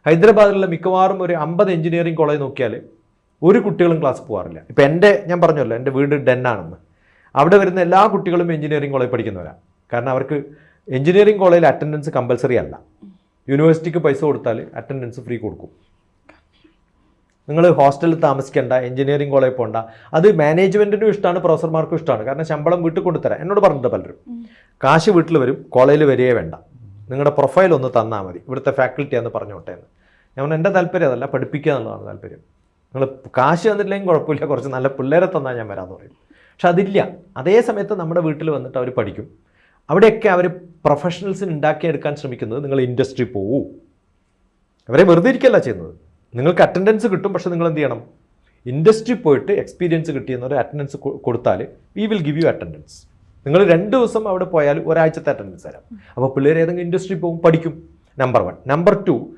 ഹൈദരാബാദിലുള്ള മിക്കവാറും ഒരു 50 engineering college നോക്കിയാൽ ഒരു കുട്ടികളും ക്ലാസ് പോകാറില്ല. ഇപ്പം ഞാൻ പറഞ്ഞല്ലോ എൻ്റെ വീട് ഡെന്നാണെന്ന്. അവിടെ വരുന്ന എല്ലാ കുട്ടികളും എഞ്ചിനീയറിംഗ് കോളേജ് പഠിക്കുന്നവരാണ്. കാരണം അവർക്ക് എഞ്ചിനീയറിംഗ് കോളേജിൽ അറ്റൻഡൻസ് കമ്പൽസറി അല്ല. യൂണിവേഴ്സിറ്റിക്ക് പൈസ കൊടുത്താൽ അറ്റൻഡൻസ് ഫ്രീ കൊടുക്കും. നിങ്ങൾ ഹോസ്റ്റലിൽ താമസിക്കേണ്ട, എഞ്ചിനീയറിംഗ് കോളേജിൽ പോകണ്ട. അത് മാനേജ്മെൻറ്റിനും ഇഷ്ടമാണ്, പ്രൊഫസർമാർക്കും ഇഷ്ടമാണ്. കാരണം ശമ്പളം വീട്ടിൽ കൊണ്ടുതരാം. എന്നോട് പറഞ്ഞിട്ട് പലരും കാശ് വീട്ടിൽ വരും, കോളേജിൽ വരികയേ വേണ്ട, നിങ്ങളുടെ പ്രൊഫൈൽ ഒന്ന് തന്നാൽ മതി, ഇവിടുത്തെ ഫാക്കൽറ്റിയാണെന്ന് പറഞ്ഞോട്ടെ എന്ന്. ഞാൻ എൻ്റെ താല്പര്യം അതല്ല, പഠിപ്പിക്കുക എന്നുള്ളതാണ് താല്പര്യം. നിങ്ങൾ കാശ് തന്നിട്ടില്ലെങ്കിൽ കുഴപ്പമില്ല, കുറച്ച് നല്ല പിള്ളേരെ തന്നാൽ ഞാൻ വരാമെന്ന് പറയും. പക്ഷെ അതില്ല. അതേ സമയത്ത് നമ്മുടെ വീട്ടിൽ വന്നിട്ട് അവർ പഠിക്കും. അവിടെയൊക്കെ അവർ പ്രൊഫഷണൽസിന് ഉണ്ടാക്കിയെടുക്കാൻ ശ്രമിക്കുന്നത് നിങ്ങൾ ഇൻഡസ്ട്രി പോവൂ. അവരെ വെറുതെ ഇരിക്കല്ല ചെയ്യുന്നത്. നിങ്ങൾക്ക് അറ്റൻഡൻസ് കിട്ടും, പക്ഷെ നിങ്ങൾ എന്ത് ചെയ്യണം? ഇൻഡസ്ട്രി പോയിട്ട് എക്സ്പീരിയൻസ് കിട്ടിയെന്നൊരു അറ്റൻഡൻസ് കൊടുത്താൽ we will give you attendance. നിങ്ങൾ 2 ദിവസം അവിടെ പോയാൽ ഒരാഴ്ചത്തെ അറ്റൻഡൻസ് തരാം. അപ്പോൾ പിള്ളേർ ഏതെങ്കിലും ഇൻഡസ്ട്രി പോകും, പഠിക്കും. നമ്പർ 1. നമ്പർ 2,